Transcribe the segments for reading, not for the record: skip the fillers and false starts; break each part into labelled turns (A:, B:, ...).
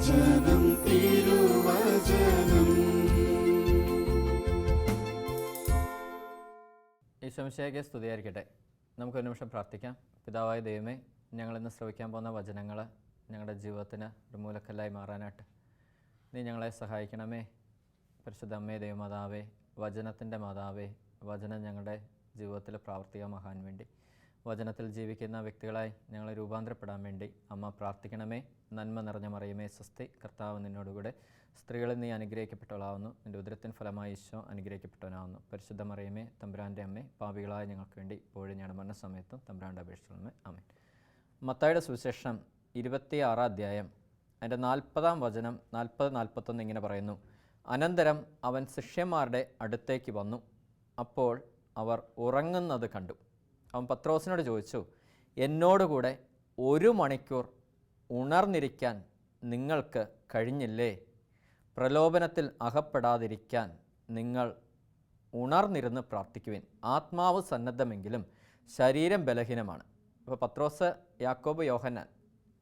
A: തിരുവചനം തിരുവചനം.
B: ഈശോമിശിഹായ്ക്ക് സ്തുതിയായിരിക്കട്ടെ. നമുക്കൊരു നിമിഷം പ്രാർത്ഥിക്കാം. പിതാവായ ദൈവമേ, ഞങ്ങളിന്ന് ശ്രവിക്കാൻ പോകുന്ന വചനങ്ങൾ ഞങ്ങളുടെ ജീവിതത്തിന് ഒരു മൂലക്കല്ലായി മാറാനായിട്ട് നീ ഞങ്ങളെ സഹായിക്കണമേ. പരിശുദ്ധ അമ്മേ, ദൈവമാതാവേ, വചനത്തിൻ്റെ മാതാവേ, വചനം ഞങ്ങളുടെ ജീവിതത്തിൽ പ്രാവർത്തികമാകാൻ വേണ്ടി, വചനത്തിൽ ജീവിക്കുന്ന വ്യക്തികളായി ഞങ്ങളെ രൂപാന്തരപ്പെടാൻ വേണ്ടി അമ്മ പ്രാർത്ഥിക്കണമേ. നന്മ നിറഞ്ഞ മറിയമേ സ്വസ്തി, കർത്താവ് നിന്നോടുകൂടെ സ്ത്രീകളിൽ നീ അനുഗ്രഹിക്കപ്പെട്ടവളാവുന്നു, നിൻ്റെ ഉദരത്തിൻ ഫലമായി ഈശോ അനുഗ്രഹിക്കപ്പെട്ടവനാവുന്നു. പരിശുദ്ധ മറിയമേ, തമ്പുരാൻ്റെ അമ്മേ, പാപികളായ ഞങ്ങൾക്ക് വേണ്ടി ഇപ്പോഴും ഞങ്ങളുടെ മരണസമയത്തും തമ്പുരാൻ്റെ അപേക്ഷിച്ചുള്ളമേ. ആമേൻ. മത്തായിയുടെ സുവിശേഷം 26 അധ്യായം അതിൻ്റെ 40-ാം വചനം 40-41 ഇങ്ങനെ പറയുന്നു. അനന്തരം അവൻ ശിഷ്യന്മാരുടെ അടുത്തേക്ക് വന്നു. അപ്പോൾ അവർ ഉറങ്ങുന്നത് കണ്ടു. അവൻ പത്രോസിനോട് ചോദിച്ചു, എന്നോടുകൂടെ 1 മണിക്കൂർ ഉണർന്നിരിക്കാൻ നിങ്ങൾക്ക് കഴിഞ്ഞില്ലേ? പ്രലോഭനത്തിൽ അകപ്പെടാതിരിക്കാൻ നിങ്ങൾ ഉണർന്നിരുന്ന് പ്രാർത്ഥിക്കുവിൻ. ആത്മാവ് സന്നദ്ധമെങ്കിലും ശരീരം ബലഹീനമാണ്. ഇപ്പോൾ പത്രോസ്, യാക്കോബ്, യോഹന്നാൻ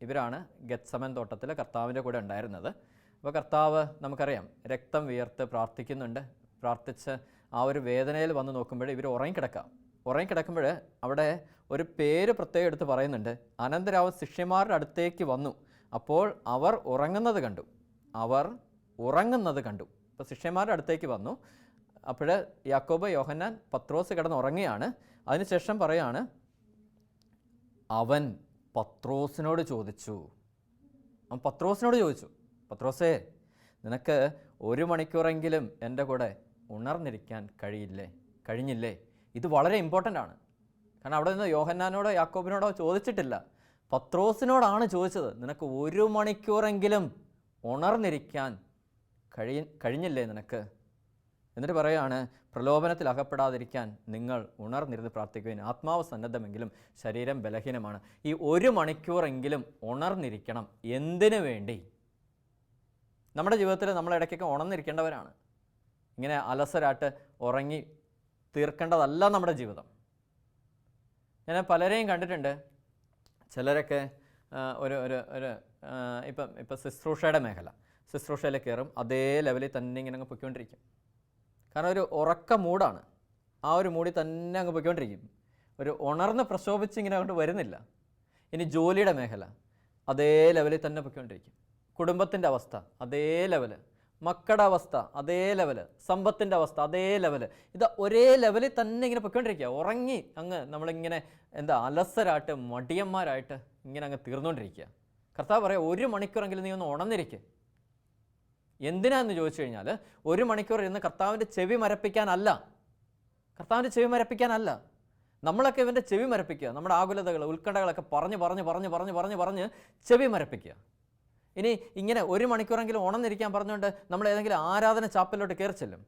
B: ഇവരാണ് ഗെത്സമൻ തോട്ടത്തിൽ കർത്താവിൻ്റെ കൂടെ ഉണ്ടായിരുന്നത്. അപ്പോൾ കർത്താവ് നമുക്കറിയാം രക്തം വിയർത്ത് പ്രാർത്ഥിക്കുന്നുണ്ട്. പ്രാർത്ഥിച്ച് ആ ഒരു വേദനയിൽ വന്ന് നോക്കുമ്പോൾ ഇവർ ഉറങ്ങിക്കിടക്കുമ്പോൾ അവിടെ ഒരു പേര് പ്രത്യേകം എടുത്ത് പറയുന്നുണ്ട്. അനന്തരം അവൻ ശിഷ്യന്മാരുടെ അടുത്തേക്ക് വന്നു. അപ്പോൾ അവർ ഉറങ്ങുന്നത് കണ്ടു. ഇപ്പോൾ ശിഷ്യന്മാരുടെ അടുത്തേക്ക് വന്നു. അപ്പോൾ യാക്കോബ്, യോഹന്നാൻ, പത്രോസ് കിടന്ന് ഉറങ്ങിയാണ്. അതിനുശേഷം പറയാണ്, അവൻ പത്രോസിനോട് ചോദിച്ചു. പത്രോസേ, നിനക്ക് 1 മണിക്കൂറെങ്കിലും എൻ്റെ കൂടെ ഉണർന്നിരിക്കാൻ കഴിഞ്ഞില്ലേ? ഇത് വളരെ ഇമ്പോർട്ടൻ്റ് ആണ്. കാരണം അവിടെ നിന്ന് യോഹന്നാനോടോ യാക്കോബിനോടോ ചോദിച്ചിട്ടില്ല, പത്രോസിനോടാണ് ചോദിച്ചത്. നിനക്ക് 1 മണിക്കൂറെങ്കിലും ഉണർന്നിരിക്കാൻ കഴിഞ്ഞില്ലേ നിനക്ക്? എന്നിട്ട് പറയുകയാണ്, പ്രലോഭനത്തിൽ അകപ്പെടാതിരിക്കാൻ നിങ്ങൾ ഉണർന്നിരുന്ന് പ്രാർത്ഥിക്കുവിൻ. ആത്മാവ് സന്നദ്ധമെങ്കിലും ശരീരം ബലഹീനമാണ്. ഈ 1 മണിക്കൂറെങ്കിലും ഉണർന്നിരിക്കണം. എന്തിനു വേണ്ടി? നമ്മുടെ ജീവിതത്തിൽ നമ്മൾ ഇടയ്ക്കൊക്കെ ഉണർന്നിരിക്കേണ്ടവരാണ്. ഇങ്ങനെ അലസരായിട്ട് ഉറങ്ങി തീർക്കേണ്ടതല്ല നമ്മുടെ ജീവിതം. ഞാൻ പലരെയും കണ്ടിട്ടുണ്ട്. ചിലരൊക്കെ ഇപ്പം ശുശ്രൂഷയുടെ ശുശ്രൂഷയിൽ കയറും, അതേ ലെവലിൽ തന്നെ ഇങ്ങനെ അങ്ങ് പൊയ്ക്കൊണ്ടിരിക്കും. കാരണം ഒരു ഉറക്ക മൂടാണ്. ആ ഒരു മൂടി തന്നെ അങ്ങ് പൊയ്ക്കൊണ്ടിരിക്കും. ഒരു ഉണർന്ന് പ്രശോഭിച്ച് ഇങ്ങനെ അങ്ങോട്ട് വരുന്നില്ല. ഇനി ജോലിയുടെ മേഖല അതേ ലെവലിൽ തന്നെ പൊയ്ക്കൊണ്ടിരിക്കും. കുടുംബത്തിൻ്റെ അവസ്ഥ അതേ ലെവല്, മക്കളുടെ അവസ്ഥ അതേ ലെവല്, സമ്പത്തിൻ്റെ അവസ്ഥ അതേ ലെവല്. ഇത് ഒരേ ലെവലിൽ തന്നെ ഇങ്ങനെ പൊയ്ക്കൊണ്ടിരിക്കുക. ഉറങ്ങി നമ്മളിങ്ങനെ അലസരായിട്ട് മടിയന്മാരായിട്ട് ഇങ്ങനെ അങ്ങ് തീർന്നുകൊണ്ടിരിക്കുക. കർത്താവ് പറയാം, 1 മണിക്കൂറെങ്കിലും നീ ഒന്ന് ഉണർന്നിരിക്കുക. എന്തിനാന്ന് ചോദിച്ചു കഴിഞ്ഞാൽ 1 മണിക്കൂർ ഇരുന്ന് കർത്താവിൻ്റെ ചെവി മരപ്പിക്കാനല്ല. നമ്മളൊക്കെ ഇവൻ്റെ ചെവി മരപ്പിക്കുക. നമ്മുടെ ആകുലതകൾ, ഉത്കണ്ഠകളൊക്കെ പറഞ്ഞ് ചെവി മരപ്പിക്കുക. ഇനി ഇങ്ങനെ 1 മണിക്കൂറെങ്കിലും ഉണർന്നിരിക്കാൻ പറഞ്ഞുകൊണ്ട് നമ്മൾ ഏതെങ്കിലും ആരാധന ചാപ്പലിലോട്ട് കയറി ചെല്ലും.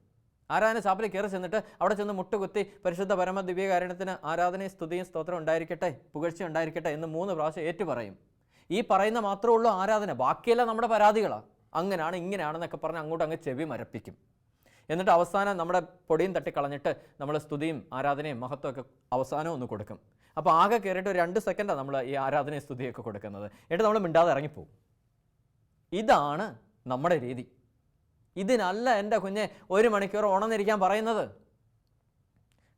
B: ആരാധന ചാപ്പലിൽ കയറി ചെന്നിട്ട് അവിടെ ചെന്ന് മുട്ടുകുത്തി പരിശുദ്ധ പരമ ദിവ്യകാരുണ്യത്തിന് ആരാധനയും സ്തുതിയും സ്തോത്രം ഉണ്ടായിരിക്കട്ടെ, പുകഴ്ച ഉണ്ടായിരിക്കട്ടെ എന്ന് 3 പ്രാവശ്യം ഏറ്റുപറയും. ഈ പറയുന്ന മാത്രമേ ഉള്ളൂ ആരാധന. ബാക്കിയെല്ലാം നമ്മുടെ പരാതികളാണ്. അങ്ങനെയാണ് ഇങ്ങനെയാണെന്നൊക്കെ പറഞ്ഞ് അങ്ങ് ചെവി മരപ്പിക്കും. എന്നിട്ട് അവസാനം നമ്മുടെ പൊടിയും തട്ടിക്കളഞ്ഞിട്ട് നമ്മൾ സ്തുതിയും ആരാധനയും മഹത്വമൊക്കെ അവസാനം ഒന്ന് കൊടുക്കും. അപ്പോൾ ആകെ കയറിയിട്ട് ഒരു 2 സെക്കൻഡാണ് നമ്മൾ ഈ ആരാധനയും സ്തുതിയൊക്കെ കൊടുക്കുന്നത്. എന്നിട്ട് നമ്മൾ മിണ്ടാതെ ഇറങ്ങിപ്പോവും. ഇതാണ് നമ്മുടെ രീതി. ഇതിനല്ല എൻ്റെ കുഞ്ഞെ 1 മണിക്കൂർ ഉണർന്നിരിക്കാൻ പറയുന്നത്.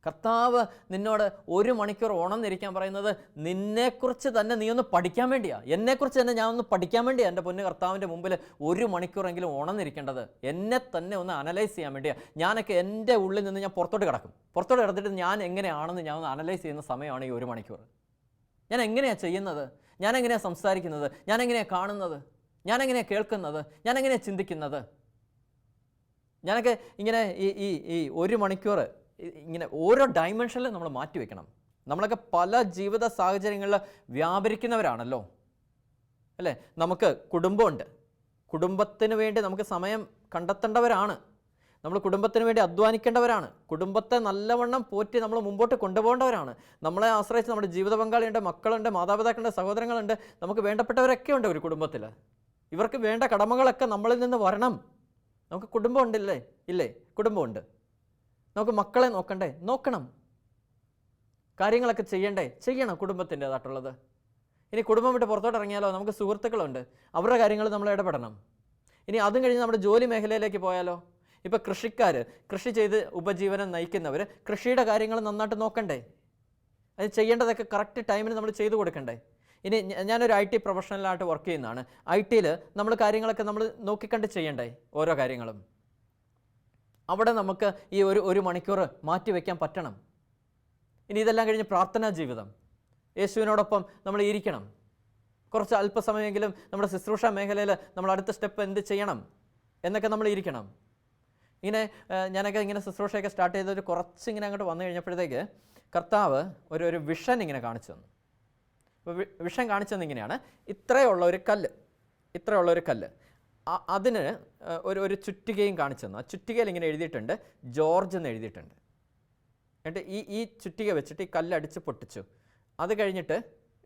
B: കർത്താവ് നിന്നോട് 1 മണിക്കൂർ ഉണർന്നിരിക്കാൻ പറയുന്നത് നിന്നെക്കുറിച്ച് തന്നെ നീ ഒന്ന് പഠിക്കാൻ വേണ്ടിയാണ്. എന്നെക്കുറിച്ച് തന്നെ ഞാൻ ഒന്ന് പഠിക്കാൻ വേണ്ടിയാണ് എൻ്റെ പൊന്നു കർത്താവിൻ്റെ മുമ്പിൽ 1 മണിക്കൂറെങ്കിലും ഉണർന്നിരിക്കേണ്ടത്. എന്നെ തന്നെ ഒന്ന് അനലൈസ് ചെയ്യാൻ വേണ്ടിയാണ്. ഞാനൊക്കെ എൻ്റെ ഉള്ളിൽ നിന്ന് ഞാൻ പുറത്തോട്ട് കിടന്നിട്ട് ഞാൻ എങ്ങനെയാണെന്ന് ഞാൻ ഒന്ന് അനലൈസ് ചെയ്യുന്ന സമയമാണ് ഈ 1 മണിക്കൂർ. ഞാൻ എങ്ങനെയാണ് ചെയ്യുന്നത്? ഞാൻ എങ്ങനെയാണ് സംസാരിക്കുന്നത്? ഞാൻ എങ്ങനെയാണ് കാണുന്നത്? ഞാൻ എങ്ങനെയാണ് കേൾക്കുന്നത്? ഞാൻ എങ്ങനെയാണ് ചിന്തിക്കുന്നത്? ഞാനൊക്കെ ഇങ്ങനെ ഈ 1 മണിക്കൂർ ഇങ്ങനെ ഓരോ ഡയമെൻഷനിൽ നമ്മൾ മാറ്റി വെക്കണം. നമ്മളൊക്കെ പല ജീവിത സാഹചര്യങ്ങളിൽ വ്യാപരിക്കുന്നവരാണല്ലോ, അല്ലേ? നമുക്ക് കുടുംബമുണ്ട്. കുടുംബത്തിന് വേണ്ടി നമുക്ക് സമയം കണ്ടെത്തേണ്ടവരാണ്. നമ്മൾ കുടുംബത്തിന് വേണ്ടി അധ്വാനിക്കേണ്ടവരാണ്. കുടുംബത്തെ നല്ലവണ്ണം പോറ്റി നമ്മൾ മുമ്പോട്ട് കൊണ്ടുപോകേണ്ടവരാണ്. നമ്മളെ ആശ്രയിച്ച് നമ്മുടെ ജീവിത പങ്കാളിയുണ്ട്, മക്കളുണ്ട്, മാതാപിതാക്കളുണ്ട്, സഹോദരങ്ങളുണ്ട്, നമുക്ക് വേണ്ടപ്പെട്ടവരൊക്കെ ഉണ്ട് ഒരു കുടുംബത്തിൽ. ഇവർക്ക് വേണ്ട കടമകളൊക്കെ നമ്മളിൽ നിന്ന് വരണം. നമുക്ക് കുടുംബം ഉണ്ടില്ലേ? ഇല്ലേ? കുടുംബമുണ്ട്. നമുക്ക് മക്കളെ നോക്കണ്ടേ? നോക്കണം. കാര്യങ്ങളൊക്കെ ചെയ്യണം കുടുംബത്തിൻ്റെതായിട്ടുള്ളത്. ഇനി കുടുംബം വിട്ട് പുറത്തോട്ട് ഇറങ്ങിയാലോ, നമുക്ക് സുഹൃത്തുക്കളുണ്ട്, അവരുടെ കാര്യങ്ങൾ നമ്മൾ ഇടപെടണം. ഇനി അതും കഴിഞ്ഞ് നമ്മുടെ ജോലി മേഖലയിലേക്ക് പോയാലോ, ഇപ്പോൾ കൃഷിക്കാർ, കൃഷി ചെയ്ത് ഉപജീവനം നയിക്കുന്നവർ കൃഷിയുടെ കാര്യങ്ങൾ നന്നായിട്ട് നോക്കണ്ടേ? അത് ചെയ്യേണ്ടതൊക്കെ കറക്റ്റ് ടൈമിന് നമ്മൾ ചെയ്തു കൊടുക്കണ്ടേ? ഇനി ഞാനൊരു IT പ്രൊഫഷണലായിട്ട് വർക്ക് ചെയ്യുന്നതാണ്. IT-ൽ നമ്മൾ കാര്യങ്ങളൊക്കെ നമ്മൾ നോക്കിക്കണ്ട് ചെയ്യണ്ടേ ഓരോ കാര്യങ്ങളും? അവിടെ നമുക്ക് ഈ ഒരു മണിക്കൂർ മാറ്റി വയ്ക്കാൻ പറ്റണം. ഇനി ഇതെല്ലാം കഴിഞ്ഞ് പ്രാർത്ഥനാ ജീവിതം, യേശുവിനോടൊപ്പം നമ്മൾ ഇരിക്കണം. കുറച്ച് അല്പസമയമെങ്കിലും നമ്മുടെ ശുശ്രൂഷ മേഖലയിൽ നമ്മൾ അടുത്ത സ്റ്റെപ്പ് എന്ത് ചെയ്യണം എന്നൊക്കെ നമ്മൾ ഇരിക്കണം. ഇങ്ങനെ ഞാനൊക്കെ ഇങ്ങനെ ശുശ്രൂഷയൊക്കെ സ്റ്റാർട്ട് ചെയ്തൊരു കുറച്ചിങ്ങനെ അങ്ങോട്ട് വന്നു കഴിഞ്ഞപ്പോഴത്തേക്ക് കർത്താവ് ഒരു വിഷൻ ഇങ്ങനെ കാണിച്ചു തന്നു. അപ്പോൾ വിഷൻ കാണിച്ചു തന്നിങ്ങനെയാണ്, ഇത്രയുള്ള ഒരു കല്ല്, അതിന് ഒരു ചുറ്റികയും കാണിച്ചു തന്നു. ആ ചുറ്റികയിൽ ഇങ്ങനെ എഴുതിയിട്ടുണ്ട് ജോർജ് എന്ന് എഴുതിയിട്ടുണ്ട്. എന്നിട്ട് ഈ ചുറ്റിക വെച്ചിട്ട് ഈ കല്ലടിച്ച് പൊട്ടിച്ചു. അത് കഴിഞ്ഞിട്ട്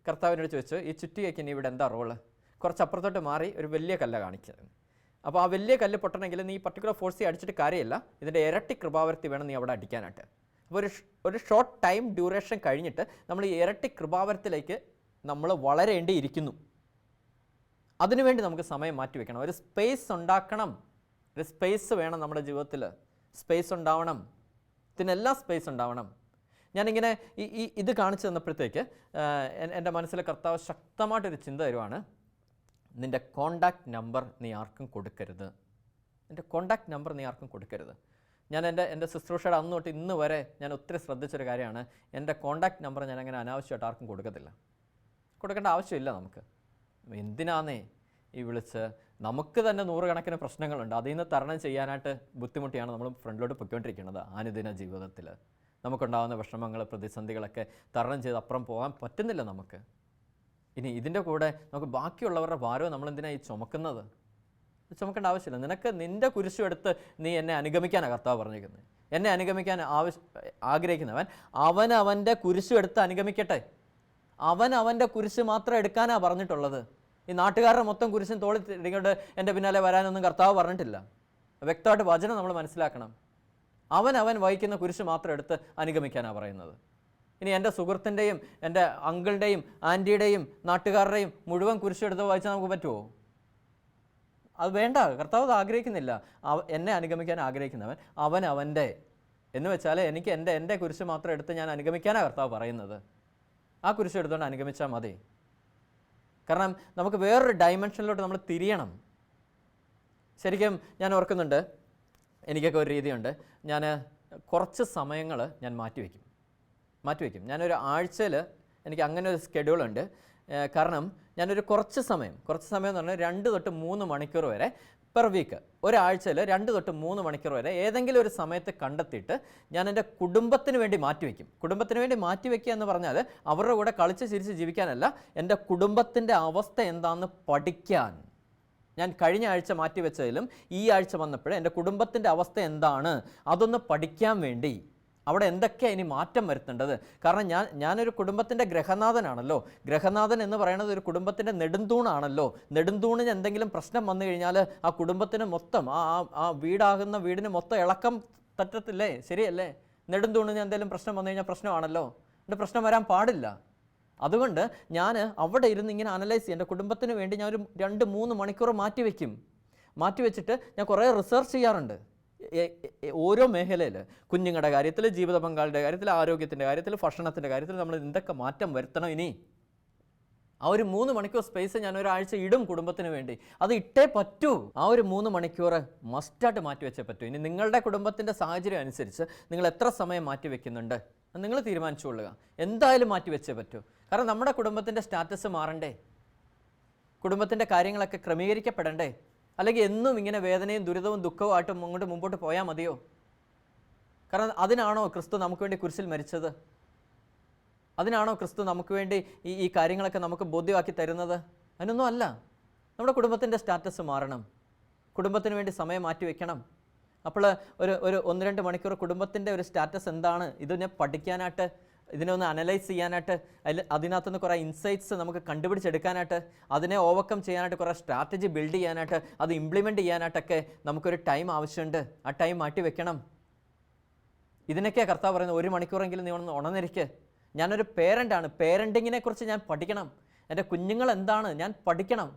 B: കർത്താവിനോട് ചോദിച്ചു, ഈ ചുറ്റികയ്ക്ക് ഇനി ഇവിടെ എന്താ റോള്? കുറച്ച് അപ്പുറത്തോട്ട് മാറി ഒരു വലിയ കല്ല കാണിച്ചത്. അപ്പോൾ ആ വലിയ കല്ല് പൊട്ടണമെങ്കിൽ നീ പർട്ടിക്കുലർ ഫോഴ്സിൽ അടിച്ചിട്ട് കാര്യമില്ല, ഇതിൻ്റെ ഇരട്ടി കൃപാവർത്തി വേണം നീ അവിടെ അടിക്കാനായിട്ട്. അപ്പോൾ ഒരു ഷോർട്ട് ടൈം ഡ്യൂറേഷൻ കഴിഞ്ഞിട്ട് നമ്മൾ ഈ ഇരട്ടി കൃപാവർത്തിലേക്ക് നമ്മൾ വളരേണ്ടിയിരിക്കുന്നു. അതിനുവേണ്ടി നമുക്ക് സമയം മാറ്റി വെക്കണം, ഒരു സ്പേസ് ഉണ്ടാക്കണം. ഒരു സ്പേസ് വേണം നമ്മുടെ ജീവിതത്തിൽ, സ്പേസ് ഉണ്ടാവണം, ഇതിനെല്ലാം സ്പേസ് ഉണ്ടാവണം. ഞാനിങ്ങനെ ഇത് കാണിച്ചു തന്നപ്പോഴത്തേക്ക് എൻ്റെ മനസ്സിലെ കർത്താവ് ശക്തമായിട്ടൊരു ചിന്ത തരുവാണ്, നിൻ്റെ കോണ്ടാക്ട് നമ്പർ നീ ആർക്കും കൊടുക്കരുത്. എൻ്റെ കോണ്ടാക്ട് നമ്പർ നീ ആർക്കും കൊടുക്കരുത്. ഞാൻ എൻ്റെ ശുശ്രൂഷയുടെ അന്ന് തൊട്ട് ഇന്ന് വരെ ഞാൻ ഒത്തിരി ശ്രദ്ധിച്ചൊരു കാര്യമാണ്, എൻ്റെ കോണ്ടാക്ട് നമ്പർ ഞാൻ അങ്ങനെ അനാവശ്യമായിട്ട് ആർക്കും കൊടുക്കത്തില്ല. കൊടുക്കേണ്ട ആവശ്യമില്ല നമുക്ക്. എന്തിനാന്നേ ഈ വിളിച്ച്, നമുക്ക് തന്നെ നൂറുകണക്കിന് പ്രശ്നങ്ങളുണ്ട്, അതിൽ നിന്ന് തരണം ചെയ്യാനായിട്ട് ബുദ്ധിമുട്ടിയാണ് നമ്മൾ ഫ്രണ്ടിലോട്ട് പൊയ്ക്കൊണ്ടിരിക്കുന്നത്. അനുദിന ജീവിതത്തിൽ നമുക്കുണ്ടാകുന്ന വിഷമങ്ങൾ, പ്രതിസന്ധികളൊക്കെ തരണം ചെയ്ത് അപ്പുറം പോകാൻ പറ്റുന്നില്ല നമുക്ക്. ഇനി ഇതിൻ്റെ കൂടെ നമുക്ക് ബാക്കിയുള്ളവരുടെ ഭാരവും നമ്മളെന്തിനാണ് ഈ ചുമക്കുന്നത്? ചുമക്കേണ്ട ആവശ്യമില്ല. നിനക്ക് നിൻ്റെ കുരിശും എടുത്ത് നീ എന്നെ അനുഗമിക്കാനാണ് കർത്താവ് പറഞ്ഞിരിക്കുന്നത്. എന്നെ അനുഗമിക്കാൻ ആഗ്രഹിക്കുന്നവൻ അവൻ്റെ കുരിശും എടുത്ത് അനുഗമിക്കട്ടെ. അവൻ്റെ കുരിശ് മാത്രം എടുക്കാനാണ് പറഞ്ഞിട്ടുള്ളത്. ഈ നാട്ടുകാരുടെ മൊത്തം കുരിശും തോളി ഇടിക്കൊണ്ട് എൻ്റെ പിന്നാലെ വരാനൊന്നും കർത്താവ് പറഞ്ഞിട്ടില്ല. വ്യക്തമായിട്ട് വചനം നമ്മൾ മനസ്സിലാക്കണം. അവൻ വഹിക്കുന്ന കുരിശ് മാത്രം എടുത്ത് അനുഗമിക്കാനാണ് പറയുന്നത്. ഇനി എൻ്റെ സുഹൃത്തിൻ്റെയും എൻ്റെ അങ്കിളുടെയും ആൻറ്റിയുടെയും നാട്ടുകാരുടെയും മുഴുവൻ കുരിശെടുത്ത് വായിച്ചാൽ നമുക്ക് പറ്റുമോ? അത് വേണ്ട, കർത്താവ് അത് ആഗ്രഹിക്കുന്നില്ല. എന്നെ അനുഗമിക്കാൻ ആഗ്രഹിക്കുന്നവൻ അവൻ്റെ എന്ന് വെച്ചാൽ എനിക്ക് എൻ്റെ കുരിശ് മാത്രം എടുത്ത് ഞാൻ അനുഗമിക്കാനാണ് കർത്താവ് പറയുന്നത്. ആ കുരിശ് എടുത്തുകൊണ്ട് അനുഗമിച്ചാൽ മതി. കാരണം നമുക്ക് വേറൊരു ഡയമെൻഷനിലോട്ട് നമ്മൾ തിരിയണം. ശരിക്കും ഞാൻ ഓർക്കുന്നുണ്ട്, എനിക്കൊക്കെ ഒരു രീതിയുണ്ട്, ഞാൻ കുറച്ച് സമയങ്ങൾ ഞാൻ മാറ്റിവെക്കും. ഞാനൊരു ആഴ്ചയിൽ എനിക്ക് അങ്ങനെ ഒരു സ്കെഡ്യൂളുണ്ട്. കാരണം ഞാനൊരു കുറച്ച് സമയം എന്ന് പറഞ്ഞാൽ 2 തൊട്ട് 3 മണിക്കൂർ വരെ പെർ വീക്ക്, ഒരാഴ്ചയിൽ 2 തൊട്ട് 3 മണിക്കൂർ വരെ ഏതെങ്കിലും ഒരു സമയത്ത് കണ്ടെത്തിയിട്ട് ഞാൻ എൻ്റെ കുടുംബത്തിന് വേണ്ടി മാറ്റിവെക്കും. കുടുംബത്തിന് വേണ്ടി മാറ്റിവെക്കുക എന്ന് പറഞ്ഞാൽ അവരുടെ കൂടെ കളിച്ച് ചിരിച്ച് ജീവിക്കാനല്ല, എൻ്റെ കുടുംബത്തിൻ്റെ അവസ്ഥ എന്താണെന്ന് പഠിക്കാൻ. ഞാൻ കഴിഞ്ഞ ആഴ്ച മാറ്റിവെച്ചതിലും ഈ ആഴ്ച വന്നപ്പോഴും എൻ്റെ കുടുംബത്തിൻ്റെ അവസ്ഥ എന്താണ് അതൊന്ന് പഠിക്കാൻ വേണ്ടി, അവിടെ എന്തൊക്കെയാണ് ഇനി മാറ്റം വരുത്തേണ്ടത്. കാരണം ഞാനൊരു കുടുംബത്തിൻ്റെ ഗ്രഹനാഥനാണല്ലോ. ഗ്രഹനാഥൻ എന്ന് പറയുന്നത് ഒരു കുടുംബത്തിൻ്റെ നെടുന്തൂണാണല്ലോ. നെടുന്തൂണിന് എന്തെങ്കിലും പ്രശ്നം വന്നു കഴിഞ്ഞാൽ ആ കുടുംബത്തിന് മൊത്തം ആ വീടിന് മൊത്തം ഇളക്കം തട്ടത്തില്ലേ? ശരിയല്ലേ? നെടുന്തൂണിന് എന്തെങ്കിലും പ്രശ്നം വന്നു കഴിഞ്ഞാൽ പ്രശ്നമാണല്ലോ. എൻ്റെ പ്രശ്നം വരാൻ പാടില്ല. അതുകൊണ്ട് ഞാൻ അവിടെ ഇരുന്ന് ഇങ്ങനെ അനലൈസ് ചെയ്യും. എൻ്റെ കുടുംബത്തിന് വേണ്ടി ഞാൻ ഒരു 2-3 മണിക്കൂർ മാറ്റിവെച്ചിട്ട് ഞാൻ കുറേ റിസർച്ച് ചെയ്യാറുണ്ട്. ഓരോ മേഖലയിൽ, കുഞ്ഞുങ്ങളുടെ കാര്യത്തിൽ, ജീവിത പങ്കാളിയുടെ കാര്യത്തിൽ, ആരോഗ്യത്തിൻ്റെ കാര്യത്തിൽ, ഭക്ഷണത്തിൻ്റെ കാര്യത്തിൽ നമ്മൾ എന്തൊക്കെ മാറ്റം വരുത്തണം. ഇനി ആ ഒരു 3 മണിക്കൂർ സ്പേസ് ഞാൻ ഒരാഴ്ച ഇടും കുടുംബത്തിന് വേണ്ടി. അത് ഇട്ടേ പറ്റൂ. ആ ഒരു 3 മണിക്കൂർ മസ്റ്റായിട്ട് മാറ്റിവെച്ചേ പറ്റൂ. ഇനി നിങ്ങളുടെ കുടുംബത്തിൻ്റെ സാഹചര്യം അനുസരിച്ച് നിങ്ങൾ എത്ര സമയം മാറ്റിവെക്കുന്നുണ്ട് നിങ്ങൾ തീരുമാനിച്ചുകൊള്ളുക. എന്തായാലും മാറ്റിവെച്ചേ പറ്റൂ. കാരണം നമ്മുടെ കുടുംബത്തിൻ്റെ സ്റ്റാറ്റസ് മാറണ്ടേ? കുടുംബത്തിൻ്റെ കാര്യങ്ങളൊക്കെ ക്രമീകരിക്കപ്പെടണ്ടേ? അല്ലെങ്കിൽ എന്നും ഇങ്ങനെ വേദനയും ദുരിതവും ദുഃഖവുമായിട്ടും മുമ്പോട്ട് പോയാൽ മതിയോ? കാരണം അതിനാണോ ക്രിസ്തു നമുക്ക് വേണ്ടി കുരിശിൽ മരിച്ചത്? അതിനാണോ ക്രിസ്തു നമുക്ക് വേണ്ടി ഈ കാര്യങ്ങളൊക്കെ നമുക്ക് ബോധ്യമാക്കി തരുന്നത്? അതിനൊന്നും അല്ല. നമ്മുടെ കുടുംബത്തിൻ്റെ സ്റ്റാറ്റസ് മാറണം. കുടുംബത്തിന് വേണ്ടി സമയം മാറ്റി വെക്കണം. അപ്പോൾ ഒരു 1-2 മണിക്കൂർ കുടുംബത്തിൻ്റെ ഒരു സ്റ്റാറ്റസ് എന്താണ് ഇതിനെ പഠിക്കാനായിട്ട്, ഇതിനെ ഒന്ന് അനലൈസ് ചെയ്യാനായിട്ട്, അതിനകത്തുനിന്ന് കുറേ ഇൻസൈറ്റ്സ് നമുക്ക് കണ്ടുപിടിച്ചെടുക്കാനായിട്ട്, അതിനെ ഓവർകം ചെയ്യാനായിട്ട് കുറേ സ്ട്രാറ്റജി ബിൽഡ് ചെയ്യാനായിട്ട്, അത് ഇംപ്ലിമെൻറ്റ് ചെയ്യാനായിട്ടൊക്കെ നമുക്കൊരു ടൈം ആവശ്യമുണ്ട്. ആ ടൈം മാറ്റി വെക്കണം. ഇതിനൊക്കെയാണ് കർത്താവ് പറയുന്നത്, 1 മണിക്കൂറെങ്കിലും നീ ഒന്ന് ഉണർന്നിരിക്കുക. ഞാനൊരു പേരൻ്റാണ്. പേരൻറ്റിങ്ങിനെ കുറിച്ച് ഞാൻ പഠിക്കണം. എൻ്റെ കുഞ്ഞുങ്ങൾ എന്താണ്, ഞാൻ പഠിക്കണം.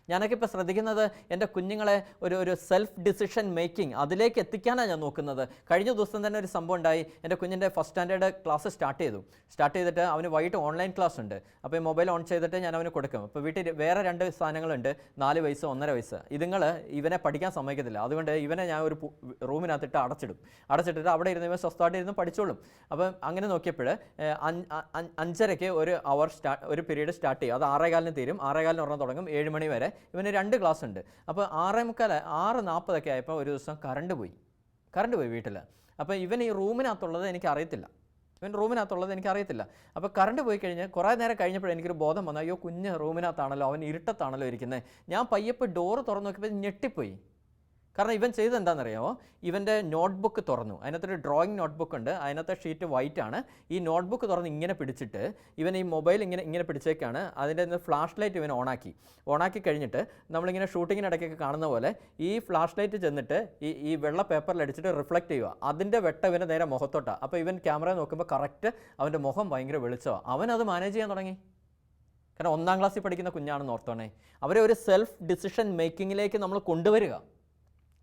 B: ഞാനൊക്കെ ഇപ്പോൾ ശ്രദ്ധിക്കുന്നത് എൻ്റെ കുഞ്ഞുങ്ങളെ ഒരു സെൽഫ് ഡിസിഷൻ മേക്കിംഗ് അതിലേക്ക് എത്തിക്കാനാണ് ഞാൻ നോക്കുന്നത്. കഴിഞ്ഞ ദിവസം തന്നെ ഒരു സംഭവം ഉണ്ടായി. എൻ്റെ കുഞ്ഞിൻ്റെ ഫസ്റ്റ് സ്റ്റാൻഡേർഡ് ക്ലാസ് സ്റ്റാർട്ട് ചെയ്തിട്ട് അവന് വൈകിട്ട് ഓൺലൈൻ ക്ലാസ് ഉണ്ട്. അപ്പോൾ ഈ മൊബൈൽ ഓൺ ചെയ്തിട്ട് ഞാൻ അവന് കൊടുക്കും. അപ്പോൾ വീട്ടിൽ വേറെ 2 സാധനങ്ങളുണ്ട്, 4 വയസ്സ് 1.5 വയസ്സ്. ഇവനെ പഠിക്കാൻ സമ്മതിക്കത്തില്ല. അതുകൊണ്ട് ഇവനെ ഞാൻ ഒരു റൂമിനകത്തിട്ട് അടച്ചിട്ടിട്ട് അവിടെ ഇരുന്ന് ഇവൻ സ്വസ്ഥമായിട്ട് ഇരുന്ന് പഠിച്ചോളും. അപ്പം അങ്ങനെ നോക്കിയപ്പോൾ 5:30 ഒരു പീരീഡ് സ്റ്റാർട്ട് ചെയ്യും. അത് 6:15 തീരും. 6:15 ഒരെണ്ണം തുടങ്ങും. 7 മണി വരെ ഇവന് 2 ക്ലാസ് ഉണ്ട്. അപ്പോൾ 6:40 ആയപ്പോൾ ഒരു ദിവസം കറണ്ട് പോയി വീട്ടിൽ. അപ്പോൾ ഇവൻ ഈ റൂമിനകത്തുള്ളത് എനിക്കറിയത്തില്ല. അപ്പോൾ കറണ്ട് പോയി കഴിഞ്ഞ് കുറേ നേരം കഴിഞ്ഞപ്പോൾ എനിക്കൊരു ബോധം വന്നു, അയ്യോ കുഞ്ഞ് റൂമിനകത്താണല്ലോ, അവൻ ഇരുട്ടത്താണല്ലോ ഇരിക്കുന്നത്. ഞാൻ പയ്യപ്പോൾ ഡോറ് തുറന്ന് നോക്കിയപ്പോൾ ഞെട്ടിപ്പോയി. കാരണം ഇവൻ ചെയ്തത് എന്താണെന്നറിയാമോ, ഇവൻ്റെ നോട്ട്ബുക്ക് തുറന്നു. അതിനകത്തൊരു ഡ്രോയിങ് നോട്ട്ബുക്ക് ഉണ്ട്. അതിനകത്തെ ഷീറ്റ് വൈറ്റ് ആണ്. ഈ നോട്ട്ബുക്ക് തുറന്ന് ഇങ്ങനെ പിടിച്ചിട്ട് ഇവൻ ഈ മൊബൈൽ ഇങ്ങനെ പിടിച്ചേക്കാണ്. അതിൻ്റെ ഫ്ലാഷ് ലൈറ്റ് ഇവൻ ഓണാക്കി കഴിഞ്ഞിട്ട് നമ്മളിങ്ങനെ ഷൂട്ടിങ്ങിനിടയ്ക്കൊക്കെ കാണുന്ന പോലെ ഈ ഫ്ലാഷ് ലൈറ്റ് ചെന്നിട്ട് ഈ വെള്ള പേപ്പറിൽ അടിച്ചിട്ട് റിഫ്ലക്റ്റ് ചെയ്യുക. അതിൻ്റെ വെട്ടം ഇവന് നേരെ മുഖത്തോട്ടാണ്. അപ്പോൾ ഇവൻ ക്യാമറ നോക്കുമ്പോൾ കറക്റ്റ് അവൻ്റെ മുഖം ഭയങ്കര വെളിച്ചമാണ്. അവനത് മാനേജ് ചെയ്യാൻ തുടങ്ങി. കാരണം 1ാം ക്ലാസ്സിൽ പഠിക്കുന്ന കുഞ്ഞാണെന്ന് ഓർത്തോണേ. അവരെ ഒരു സെൽഫ് ഡിസിഷൻ മേക്കിങ്ങിലേക്ക് നമ്മൾ കൊണ്ടുവരിക.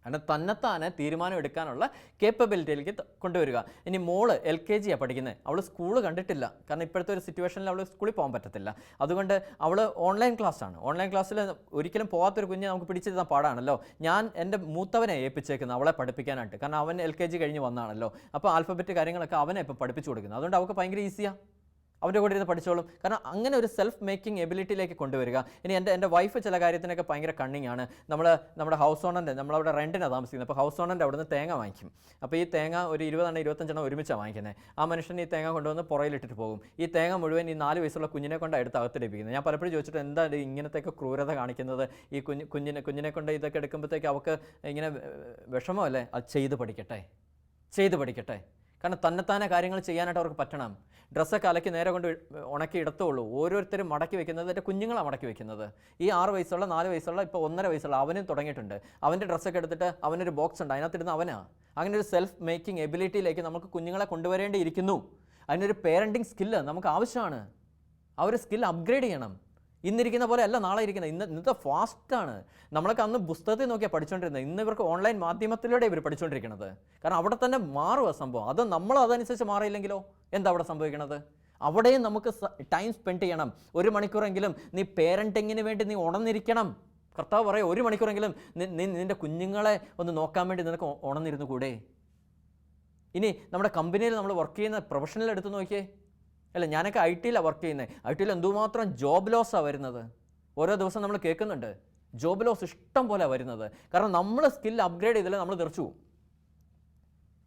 B: കാരണം തന്നെത്താനെ തീരുമാനം എടുക്കാനുള്ള കേപ്പബിലിറ്റിയിലേക്ക് കൊണ്ടുവരിക. ഇനി മോള് LKG പഠിക്കുന്നത്. അവൾ സ്കൂൾ കണ്ടിട്ടില്ല. കാരണം ഇപ്പോഴത്തെ ഒരു സിറ്റുവേഷനിൽ അവൾ സ്കൂളിൽ പോകാൻ പറ്റത്തില്ല. അതുകൊണ്ട് അവൾ ഓൺലൈൻ ക്ലാസ്സാണ്. ഓൺലൈൻ ക്ലാസ്സിൽ ഒരിക്കലും പോകാത്തൊരു കുഞ്ഞെ നമുക്ക് പിടിച്ചിരുന്ന പാടാണല്ലോ. ഞാൻ എൻ്റെ മൂത്തവനെ ഏൽപ്പിച്ചേക്കുന്നത് അവളെ പഠിപ്പിക്കാനായിട്ട്. കാരണം അവൻ LKG കഴിഞ്ഞ് വന്നാണല്ലോ. അപ്പോൾ ആൽഫബറ്റ് കാര്യങ്ങളൊക്കെ അവനെ ഇപ്പോൾ പഠിപ്പിച്ചു കൊടുക്കുന്നത്. അതുകൊണ്ട് അവൾക്ക് ഭയങ്കര ഈസിയാണ്. അവൻ്റെ കൂടെ ഇരുന്ന് പഠിച്ചോളും. കാരണം അങ്ങനെ ഒരു സെൽഫ് മേക്കിംഗ് എബിലിറ്റിയിലേക്ക് കൊണ്ടുവരിക. ഇനി എൻ്റെ വൈഫ് ചില കാര്യത്തിനൊക്കെ ഭയങ്കര കണ്ണിങ് ആണ്. നമ്മുടെ ഹൗസ് ഓണറിൻ്റെ, നമ്മളവിടെ റെൻറ്റിനാണ് താമസിക്കുന്നത്. അപ്പോൾ ഹൗസ് ഓണറിൻ്റെ അവിടെ നിന്ന് തേങ്ങ വാങ്ങിക്കും. അപ്പോൾ ഈ തേങ്ങ ഒരു 20-25 ഒരുമിച്ചാണ് വാങ്ങിക്കുന്നത്. ആ മനുഷ്യൻ ഈ തേങ്ങ കൊണ്ടുവന്ന് പുറയിലിട്ടിട്ട് പോകും. ഈ തേങ്ങ മുഴുവൻ ഈ 4 വയസ്സുള്ള കുഞ്ഞിനെ കൊണ്ട് എടുത്ത് അകത്തിടിപ്പിക്കുന്നത്. ഞാൻ പലപ്പോഴും ചോദിച്ചിട്ട് എന്താ ഇങ്ങനത്തെയൊക്കെ ക്രൂരത കാണിക്കുന്നത്, ഈ കുഞ്ഞിനെ കൊണ്ട് ഇതൊക്കെ എടുക്കുമ്പോഴത്തേക്ക് അവൾക്ക് ഇങ്ങനെ വിഷമമല്ലേ? അത് ചെയ്ത് പഠിക്കട്ടെ. കാരണം തന്നെത്താനെ കാര്യങ്ങൾ ചെയ്യാനായിട്ട് അവർക്ക് പറ്റണം. ഡ്രസ്സൊക്കെ അലക്കി നേരെ കൊണ്ട് ഉണക്കി ഇടത്തുള്ളൂ. ഓരോരുത്തരും മടക്കി വെക്കുന്നത് എൻ്റെ കുഞ്ഞുങ്ങളാണ് മടക്കി വെക്കുന്നത്. ഈ 6 വയസ്സുള്ള 4 വയസ്സുള്ള ഇപ്പോൾ 1.5 വയസ്സുള്ള അവനും തുടങ്ങിയിട്ടുണ്ട്. അവൻ്റെ ഡ്രസ്സൊക്കെ എടുത്തിട്ട് അവനൊരു ബോക്സ് ഉണ്ട്, അതിനകത്തിരുന്ന് അവനാണ്. അങ്ങനെ ഒരു സെൽഫ് മേക്കിംഗ് എബിലിറ്റിയിലേക്ക് നമുക്ക് കുഞ്ഞുങ്ങളെ കൊണ്ടുവരേണ്ടിയിരിക്കുന്നു. അതിനൊരു പേരൻറ്റിങ് സ്കില്ല് നമുക്ക് ആവശ്യമാണ്. ആ ഒരു സ്കിൽ അപ്ഗ്രേഡ് ചെയ്യണം. ഇന്നിരിക്കുന്ന പോലെ അല്ല നാളെ ഇരിക്കുന്നത്. ഇന്നത്തെ ഫാസ്റ്റാണ്. നമ്മളൊക്കെ അന്ന് പുസ്തകത്തിൽ നോക്കിയാണ് പഠിച്ചുകൊണ്ടിരുന്നത്. ഇന്ന് ഇവർക്ക് ഓൺലൈൻ മാധ്യമത്തിലൂടെ ഇവർ പഠിച്ചുകൊണ്ടിരിക്കുന്നത്. കാരണം അവിടെ തന്നെ മാറുക സംഭവം. അത് നമ്മൾ അതനുസരിച്ച് മാറിയില്ലെങ്കിലോ എന്താ അവിടെ സംഭവിക്കണത്? അവിടെയും നമുക്ക് ടൈം സ്പെൻഡ് ചെയ്യണം. 1 മണിക്കൂറെങ്കിലും നീ പേരൻറ്റിങ്ങിന് വേണ്ടി നീ ഉണർന്നിരിക്കണം. കർത്താവ് പറയും 1 മണിക്കൂറെങ്കിലും നിൻ്റെ കുഞ്ഞുങ്ങളെ ഒന്ന് നോക്കാൻ വേണ്ടി നിനക്ക് ഉണർന്നിരുന്നു കൂടെ. ഇനി നമ്മുടെ കമ്പനിയിൽ നമ്മൾ വർക്ക് ചെയ്യുന്ന പ്രൊഫഷണൽ എടുത്ത് നോക്കിയേ. അല്ല, ഞാനൊക്കെ IT-യിലാണ് വർക്ക് ചെയ്യുന്നത്. IT-യിൽ എന്തുമാത്രം ജോബ് ലോസാണ് വരുന്നത്. ഓരോ ദിവസം നമ്മൾ കേൾക്കുന്നുണ്ട് ജോബ് ലോസ് ഇഷ്ടം പോലെ വരുന്നത്. കാരണം നമ്മൾ സ്കിൽ അപ്ഗ്രേഡ് ചെയ്തില്ല, നമ്മൾ തെറിച്ചു പോകും.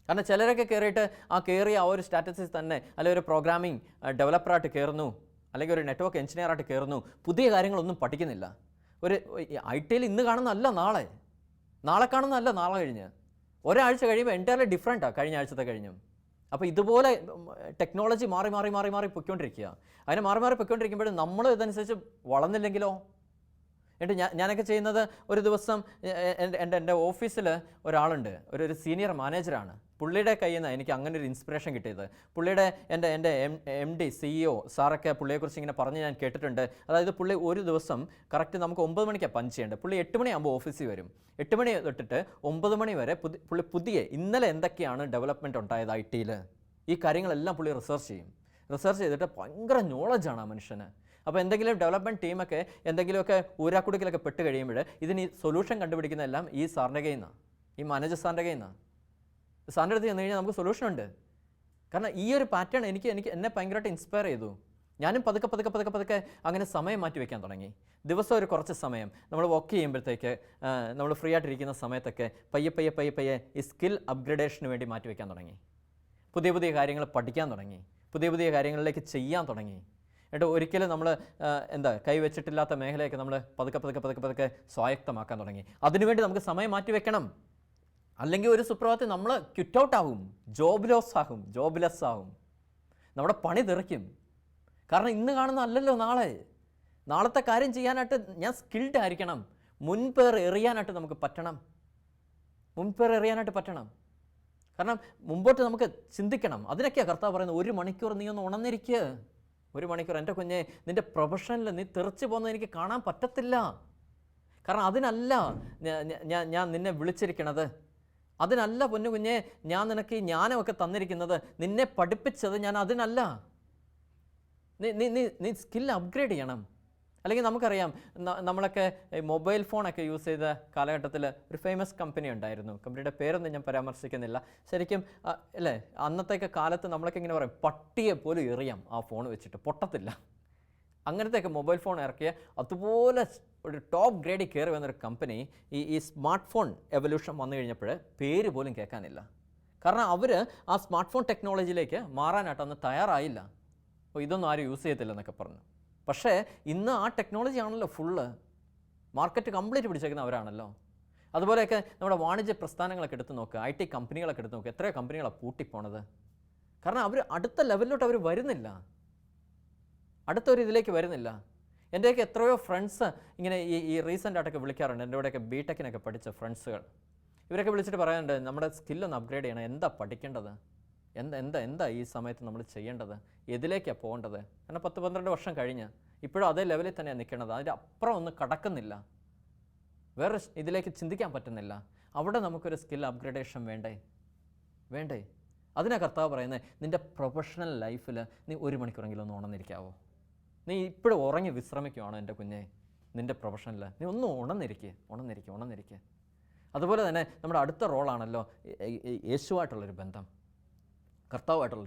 B: കാരണം ചിലരൊക്കെ കയറിയിട്ട് കയറിയ ആ ഒരു സ്റ്റാറ്റസിൽ തന്നെ അല്ലെങ്കിൽ ഒരു പ്രോഗ്രാമിംഗ് ഡെവലപ്പറായിട്ട് കയറുന്നു, അല്ലെങ്കിൽ ഒരു നെറ്റ്വർക്ക് എഞ്ചിനീയറായിട്ട് കയറുന്നു. പുതിയ കാര്യങ്ങളൊന്നും പഠിക്കുന്നില്ല. ഒരു IT-യിൽ ഇന്ന് കാണുന്നതല്ല നാളെ കാണുന്നതല്ല നാളെ കഴിഞ്ഞ്. ഒരാഴ്ച കഴിയുമ്പോൾ എൻ്റയർലി ഡിഫറെൻറ്റാണ് കഴിഞ്ഞ ആഴ്ചത്തെ കഴിഞ്ഞും. അപ്പോൾ ഇതുപോലെ ടെക്നോളജി മാറി പൊയ്ക്കൊണ്ടിരിക്കുക. അതിനെ മാറി പൊയ്ക്കൊണ്ടിരിക്കുമ്പോൾ നമ്മൾ ഇതനുസരിച്ച് വളർന്നില്ലെങ്കിലോ? എന്നിട്ട് ഞാനൊക്കെ ചെയ്യുന്നത്, ഒരു ദിവസം എൻ്റെ ഓഫീസിൽ ഒരാളുണ്ട്, ഒരു സീനിയർ മാനേജറാണ്. പുള്ളിയുടെ കയ്യിൽ നിന്നാണ് എനിക്ക് അങ്ങനെ ഒരു ഇൻസ്പിറേഷൻ കിട്ടിയത്. പുള്ളിയുടെ എൻ്റെ MD CEO സാറൊക്കെ പുള്ളിയെക്കുറിച്ച് ഇങ്ങനെ പറഞ്ഞ് ഞാൻ കേട്ടിട്ടുണ്ട്. അതായത് പുള്ളി ഒരു ദിവസം കറക്റ്റ് നമുക്ക് 9 മണിക്കാണ് പഞ്ച് ചെയ്യേണ്ടത്. പുള്ളി 8 മണിയാകുമ്പോൾ ഓഫീസിൽ വരും. 8 മണി തൊട്ടിട്ട് 9 മണി വരെ പുള്ളി ഇന്നലെ എന്തൊക്കെയാണ് ഡെവലപ്മെൻറ്റ് ഉണ്ടായത് IT-യിൽ, ഈ കാര്യങ്ങളെല്ലാം പുള്ളി റിസർച്ച് ചെയ്തിട്ട് ഭയങ്കര നോളജാണ് ആ മനുഷ്യന്. അപ്പോൾ എന്തെങ്കിലും ഡെവലപ്മെൻറ്റ് ടീമൊക്കെ എന്തെങ്കിലുമൊക്കെ ഊരാക്കുടുക്കിലൊക്കെ പെട്ട് കഴിയുമ്പോൾ ഇതിന് ഈ സൊല്യൂഷൻ കണ്ടുപിടിക്കുന്നതെല്ലാം ഈ സാറിൻ്റെ കയ്യിൽ നിന്നാണ്, ഈ മാനേജർ സാറിൻ്റെ കയ്യിൽ നിന്നാണ്. സാറിൻ്റെ അടുത്ത് ചെന്ന് കഴിഞ്ഞാൽ നമുക്ക് സൊല്യൂഷൻ ഉണ്ട്. കാരണം ഈ ഒരു പാറ്റേൺ എന്നെ ഭയങ്കരമായിട്ട് ഇൻസ്പയർ ചെയ്തു. ഞാനും പതുക്കെ അങ്ങനെ സമയം മാറ്റി വയ്ക്കാൻ തുടങ്ങി. ദിവസം ഒരു കുറച്ച് സമയം നമ്മൾ വർക്ക് ചെയ്യുമ്പോഴത്തേക്ക്, നമ്മൾ ഫ്രീ ആയിട്ടിരിക്കുന്ന സമയത്തൊക്കെ പയ്യെ ഈ സ്കിൽ അപ്ഗ്രഡേഷന് വേണ്ടി മാറ്റി വയ്ക്കാൻ തുടങ്ങി. പുതിയ കാര്യങ്ങൾ പഠിക്കാൻ തുടങ്ങി. പുതിയ കാര്യങ്ങളിലേക്ക് ചെയ്യാൻ തുടങ്ങി. എന്നിട്ട് ഒരിക്കലും നമ്മൾ കൈവച്ചിട്ടില്ലാത്ത മേഖലയൊക്കെ നമ്മൾ പതുക്കെ സ്വായത്തമാക്കാൻ തുടങ്ങി. അതിനുവേണ്ടി നമുക്ക് സമയം മാറ്റി വെക്കണം. അല്ലെങ്കിൽ ഒരു സുപ്രഭാതത്തിൽ നമ്മൾ ക്വിറ്റ് ഔട്ട് ആകും, ജോബ്ലെസ് ആകും, നമ്മുടെ പണി തെറിക്കും. കാരണം ഇന്ന് കാണുന്ന അല്ലല്ലോ നാളത്തെ കാര്യം ചെയ്യാനായിട്ട് ഞാൻ സ്കിൽഡ് ആയിരിക്കണം. മുൻപേർ എറിയാനായിട്ട് നമുക്ക് പറ്റണം. കാരണം മുമ്പോട്ട് നമുക്ക് ചിന്തിക്കണം. അതിനൊക്കെയാണ് കർത്താവ് പറയുന്നത് 1 മണിക്കൂർ നീ ഒന്ന് ഉണർന്നിരിക്കുക. 1 മണിക്കൂർ. എൻ്റെ കുഞ്ഞെ, നിൻ്റെ പ്രൊഫഷനിൽ നീ തെറിച്ച് പോകുന്നത് എനിക്ക് കാണാൻ പറ്റത്തില്ല. കാരണം അതിനല്ല ഞാൻ നിന്നെ വിളിച്ചിരിക്കണത്. അതിനല്ല പൊന്നു കുഞ്ഞെ ഞാൻ നിനക്ക് ഈ ജ്ഞാനമൊക്കെ തന്നിരിക്കുന്നത്. നിന്നെ പഠിപ്പിച്ചത് ഞാൻ അതിനല്ല. നീ സ്കിൽ അപ്ഗ്രേഡ് ചെയ്യണം. അല്ലെങ്കിൽ നമുക്കറിയാം, നമ്മളൊക്കെ മൊബൈൽ ഫോണൊക്കെ യൂസ് ചെയ്ത കാലഘട്ടത്തിൽ ഒരു ഫേമസ് കമ്പനി ഉണ്ടായിരുന്നു. കമ്പനിയുടെ പേരൊന്നും ഞാൻ പരാമർശിക്കുന്നില്ല. ശരിക്കും അല്ലേ, അന്നത്തെയൊക്കെ കാലത്ത് നമ്മളൊക്കെ ഇങ്ങനെ പറയും, പട്ടിയെ പോലും എറിയാം ആ ഫോൺ വെച്ചിട്ട്, പൊട്ടത്തില്ല. അങ്ങനത്തെയൊക്കെ മൊബൈൽ ഫോൺ ഇറക്കിയ അതുപോലെ ഒരു ടോപ്പ് ഗ്രേഡിൽ കയറി വന്നൊരു കമ്പനി ഈ സ്മാർട്ട് ഫോൺ എവല്യൂഷൻ വന്നു കഴിഞ്ഞപ്പോൾ പേര് പോലും കേൾക്കാനില്ല. കാരണം അവർ ആ സ്മാർട്ട് ഫോൺ ടെക്നോളജിയിലേക്ക് മാറാനായിട്ടൊന്നും തയ്യാറായില്ല. അപ്പോൾ ഇതൊന്നും ആരും യൂസ് ചെയ്യത്തില്ലെന്നൊക്കെ പറഞ്ഞു. പക്ഷേ ഇന്ന് ആ ടെക്നോളജി ആണല്ലോ ഫുള്ള്, മാർക്കറ്റ് കംപ്ലീറ്റ് പിടിച്ചേക്കുന്ന അവരാണല്ലോ. അതുപോലെയൊക്കെ നമ്മുടെ വാണിജ്യ പ്രസ്ഥാനങ്ങളൊക്കെ എടുത്ത് നോക്കുക, IT കമ്പനികളൊക്കെ എടുത്ത് നോക്കുക, എത്രയോ കമ്പനികളാണ് പൂട്ടിപ്പോണത്. കാരണം അവർ അടുത്ത ലെവലിലോട്ട് അവർ വരുന്നില്ല, അടുത്തൊരു ഇതിലേക്ക് വരുന്നില്ല. എൻ്റെയൊക്കെ എത്രയോ ഫ്രണ്ട്സ് ഇങ്ങനെ ഈ റീസെൻ്റ് ആയിട്ടൊക്കെ വിളിക്കാറുണ്ട്. എൻ്റെ കൂടെയൊക്കെ BTech പഠിച്ച ഫ്രണ്ട്സുകൾ. ഇവരൊക്കെ വിളിച്ചിട്ട് പറയാറുണ്ട്, നമ്മുടെ സ്കില്ലൊന്ന് അപ്ഗ്രേഡ് ചെയ്യണം, എന്താ പഠിക്കേണ്ടത്, എന്താ ഈ സമയത്ത് നമ്മൾ ചെയ്യേണ്ടത്, എതിലേക്കാണ് പോകേണ്ടത്. കാരണം 10-12 വർഷം കഴിഞ്ഞ് ഇപ്പോഴും അതേ ലെവലിൽ തന്നെയാണ് നിൽക്കേണ്ടത്. അതിൻ്റെ അപ്പുറം ഒന്നും കടക്കുന്നില്ല, വേറെ ഇതിലേക്ക് ചിന്തിക്കാൻ പറ്റുന്നില്ല. അവിടെ നമുക്കൊരു സ്കിൽ അപ്ഗ്രേഡേഷൻ വേണ്ടേ? അതിനാണ് കർത്താവ് പറയുന്നത്, നിൻ്റെ പ്രൊഫഷണൽ ലൈഫിൽ നീ 1 മണിക്കൂറെങ്കിലും ഒന്ന് ഉണർന്നിരിക്കാവോ? നീ ഇപ്പോഴും ഉറങ്ങി വിശ്രമിക്കുവാണോ എൻ്റെ കുഞ്ഞെ? നിൻ്റെ പ്രൊഫഷനിൽ നീ ഒന്ന് ഉണർന്നിരിക്കുക. അതുപോലെ തന്നെ നമ്മുടെ അടുത്ത റോളാണല്ലോ യേശുവായിട്ടുള്ളൊരു ബന്ധം, കർത്താവായിട്ടുള്ള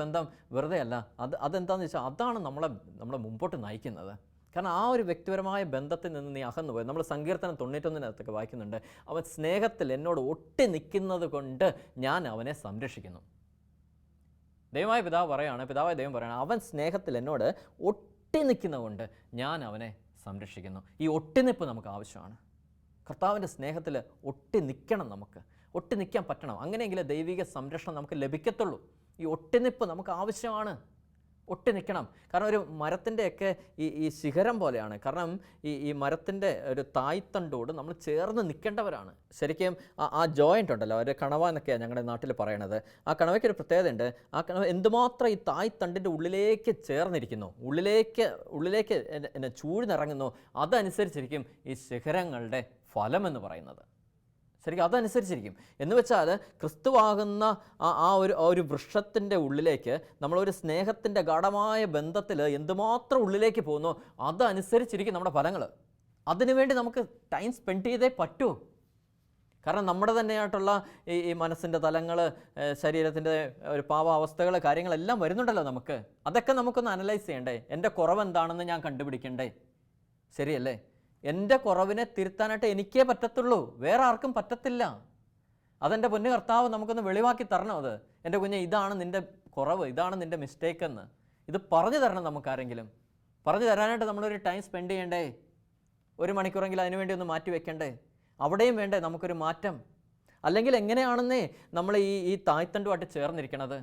B: ബന്ധം വെറുതെ അല്ല. അതെന്താണെന്ന് വെച്ചാൽ അതാണ് നമ്മളെ മുമ്പോട്ട് നയിക്കുന്നത്. കാരണം ആ ഒരു വ്യക്തിപരമായ ബന്ധത്തിൽ നിന്ന് നീ അകന്നു പോയി. നമ്മൾ സങ്കീർത്തനം 91 വായിക്കുന്നുണ്ട്, അവൻ സ്നേഹത്തിൽ എന്നോട് ഒട്ടി നിൽക്കുന്നത് കൊണ്ട് ഞാൻ അവനെ സംരക്ഷിക്കുന്നു. ദൈവമായ പിതാവായ ദൈവം പറയാണ്, അവൻ സ്നേഹത്തിൽ എന്നോട് ഒട്ടി നിൽക്കുന്നത് കൊണ്ട് ഞാൻ അവനെ സംരക്ഷിക്കുന്നു. ഈ ഒട്ടിനിപ്പ് നമുക്ക് ആവശ്യമാണ്. കർത്താവിൻ്റെ സ്നേഹത്തിൽ ഒട്ടി നിൽക്കണം, ഒട്ടി നിൽക്കാൻ പറ്റണം. അങ്ങനെയെങ്കിൽ ദൈവിക സംരക്ഷണം നമുക്ക് ലഭിക്കത്തുള്ളൂ. ഈ ഒട്ടിനിപ്പ് നമുക്ക് ആവശ്യമാണ്, ഒട്ടി നിൽക്കണം. കാരണം ഒരു മരത്തിൻ്റെയൊക്കെ ഈ ശിഖരം പോലെയാണ്. കാരണം ഈ മരത്തിൻ്റെ ഒരു തായ്തണ്ടോട് നമ്മൾ ചേർന്ന് നിൽക്കേണ്ടവരാണ്. ശരിക്കും ആ ജോയിൻ്റ് ഉണ്ടല്ലോ, ഒരു കണവ എന്നൊക്കെയാണ് ഞങ്ങളുടെ നാട്ടിൽ പറയണത്. ആ കണവയ്ക്ക് ഒരു പ്രത്യേകത ഉണ്ട്. ആ കണവ എന്തുമാത്രം ഈ തായ്തണ്ടിൻ്റെ ഉള്ളിലേക്ക് ചേർന്നിരിക്കുന്നു, ഉള്ളിലേക്ക് ചൂഴ്ന്നിറങ്ങുന്നു, അതനുസരിച്ചിരിക്കും ഈ ശിഖരങ്ങളുടെ ഫലമെന്ന് പറയുന്നത്. ശരിക്കും അതനുസരിച്ചിരിക്കും. എന്ന് വെച്ചാൽ ക്രിസ്തുവാകുന്ന ആ ഒരു വൃക്ഷത്തിൻ്റെ ഉള്ളിലേക്ക് നമ്മളൊരു സ്നേഹത്തിൻ്റെ ഗാഢമായ ബന്ധത്തിൽ എന്തുമാത്രം ഉള്ളിലേക്ക് പോകുന്നോ അതനുസരിച്ചിരിക്കും നമ്മുടെ ഫലങ്ങൾ. അതിനുവേണ്ടി നമുക്ക് ടൈം സ്പെൻഡ് ചെയ്തേ പറ്റൂ. കാരണം നമ്മുടെ തന്നെയായിട്ടുള്ള ഈ മനസ്സിൻ്റെ തലങ്ങൾ, ശരീരത്തിൻ്റെ ഒരു പാവാവസ്ഥകൾ, കാര്യങ്ങളെല്ലാം വരുന്നുണ്ടല്ലോ നമുക്ക്. അതൊക്കെ നമുക്കൊന്ന് അനലൈസ് ചെയ്യണ്ടേ? എൻ്റെ കുറവെന്താണെന്ന് ഞാൻ കണ്ടുപിടിക്കണ്ടേ? ശരിയല്ലേ? എൻ്റെ കുറവിനെ തിരുത്താനായിട്ട് എനിക്കേ പറ്റത്തുള്ളൂ, വേറെ ആർക്കും പറ്റത്തില്ല. അതെൻ്റെ പൊന്നു കർത്താവ് നമുക്കൊന്ന് വെളിവാക്കി തരണം. അത് എൻ്റെ കുഞ്ഞെ, ഇതാണ് നിൻ്റെ കുറവ്, ഇതാണ് നിൻ്റെ മിസ്റ്റേക്ക് എന്ന് ഇത് പറഞ്ഞു തരണം. നമുക്കാരെങ്കിലും പറഞ്ഞു തരാനായിട്ട് നമ്മളൊരു ടൈം സ്പെൻഡ് ചെയ്യണ്ടേ? 1 മണിക്കൂറെങ്കിലും അതിനുവേണ്ടി ഒന്ന് മാറ്റി വെക്കണ്ടേ? അവിടെയും വേണ്ടേ നമുക്കൊരു മാറ്റം? അല്ലെങ്കിൽ എങ്ങനെയാണെന്നേ നമ്മൾ ഈ തായ്തണ്ടുമായിട്ട് ചേർന്നിരിക്കണത്?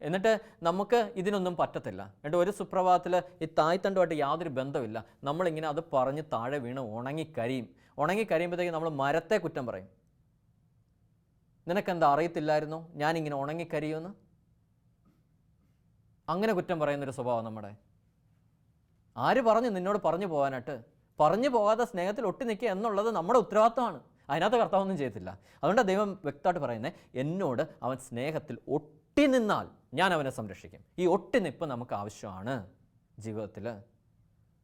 B: എന്നിട്ട് നമുക്ക് ഇതിനൊന്നും പറ്റത്തില്ല. എന്നിട്ട് ഒരു സുപ്രഭാതത്തിൽ ഈ തായ്തണ്ടുമായിട്ട് യാതൊരു ബന്ധമില്ല. നമ്മളിങ്ങനെ അത് പറഞ്ഞ് താഴെ വീണ് ഉണങ്ങിക്കരിയുമ്പോഴത്തേക്കും നമ്മൾ മരത്തെ കുറ്റം പറയും. നിനക്കെന്താ അറിയത്തില്ലായിരുന്നോ ഞാനിങ്ങനെ ഉണങ്ങിക്കരിയുമെന്ന്? അങ്ങനെ കുറ്റം പറയുന്നൊരു സ്വഭാവം നമ്മുടെ. ആര് പറഞ്ഞു നിന്നോട് പറഞ്ഞു പോകാനായിട്ട്? പറഞ്ഞു പോകാതെ സ്നേഹത്തിൽ ഒട്ടി നിൽക്കുക എന്നുള്ളത് നമ്മുടെ ഉത്തരവാദിത്തമാണ്. അതിനകത്ത് കർത്താവൊന്നും ചെയ്യത്തില്ല. അതുകൊണ്ടാണ് ദൈവം വ്യക്തമായിട്ട് പറയുന്നത്, എന്നോട് അവൻ സ്നേഹത്തിൽ ഒട്ടി നിന്നാൽ ഞാൻ അവനെ സംരക്ഷിക്കും. ഈ ഒട്ടി നിൽപ്പ് നമുക്ക് ആവശ്യമാണ് ജീവിതത്തിൽ.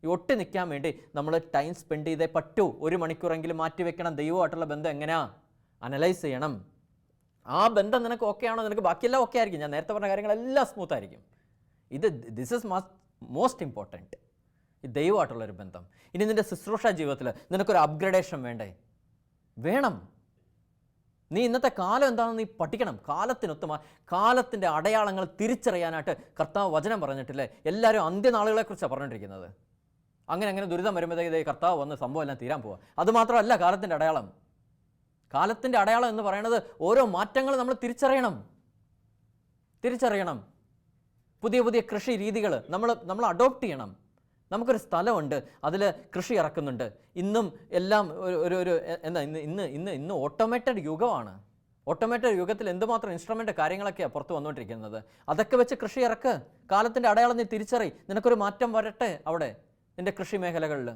B: ഈ ഒട്ടി നിൽക്കാൻ വേണ്ടി നമ്മൾ ടൈം സ്പെൻഡ് ചെയ്തേ പറ്റൂ. 1 മണിക്കൂറെങ്കിലും മാറ്റി വെക്കണം. ദൈവമായിട്ടുള്ള ബന്ധം എങ്ങനെയാ അനലൈസ് ചെയ്യണം. ആ ബന്ധം നിനക്ക് ഓക്കെ ആണോ? നിനക്ക് ബാക്കിയെല്ലാം ഓക്കെ ആയിരിക്കും. ഞാൻ നേരത്തെ പറഞ്ഞ കാര്യങ്ങളെല്ലാം സ്മൂത്ത് ആയിരിക്കും. ദിസ് ഈസ് മോസ്റ്റ് ഇമ്പോർട്ടൻറ്റ്, ഈ ദൈവമായിട്ടുള്ളൊരു ബന്ധം. ഇനി നിൻ്റെ ശുശ്രൂഷ ജീവിതത്തിൽ നിനക്കൊരു അപ്ഗ്രഡേഷൻ വേണം. നീ ഇന്നത്തെ കാലം എന്താണെന്ന് നീ പഠിക്കണം. കാലത്തിൻ്റെ അടയാളങ്ങൾ തിരിച്ചറിയാനായിട്ട് കർത്താവ് വചനം പറഞ്ഞിട്ടില്ലേ? എല്ലാവരും അന്ത്യനാളുകളെക്കുറിച്ചാണ് പറഞ്ഞിട്ടിരിക്കുന്നത്. അങ്ങനെ ദുരിതം വരുമ്പോഴത്തേക്ക് കർത്താവ് വന്ന് സംഭവം എല്ലാം തീരാൻ പോവുക. അതുമാത്രമല്ല കാലത്തിൻ്റെ അടയാളം എന്ന് പറയുന്നത് ഓരോ മാറ്റങ്ങൾ നമ്മൾ തിരിച്ചറിയണം. പുതിയ കൃഷി രീതികൾ നമ്മൾ അഡോപ്റ്റ് ചെയ്യണം. നമുക്കൊരു സ്ഥലമുണ്ട്, അതിൽ കൃഷി ഇറക്കുന്നുണ്ട്. ഇന്നും എല്ലാം ഇന്ന് ഓട്ടോമേറ്റഡ് യുഗമാണ്. ഓട്ടോമേറ്റഡ് യുഗത്തിൽ എന്തുമാത്രം ഇൻസ്ട്രുമെൻ്റ് കാര്യങ്ങളൊക്കെയാണ് പുറത്ത് വന്നുകൊണ്ടിരിക്കുന്നത്. അതൊക്കെ വെച്ച് കൃഷി ഇറക്ക്. കാലത്തിൻ്റെ അടയാളം നീ തിരിച്ചറി. നിനക്കൊരു മാറ്റം വരട്ടെ. അവിടെ നിൻ്റെ കൃഷി മേഖലകളിൽ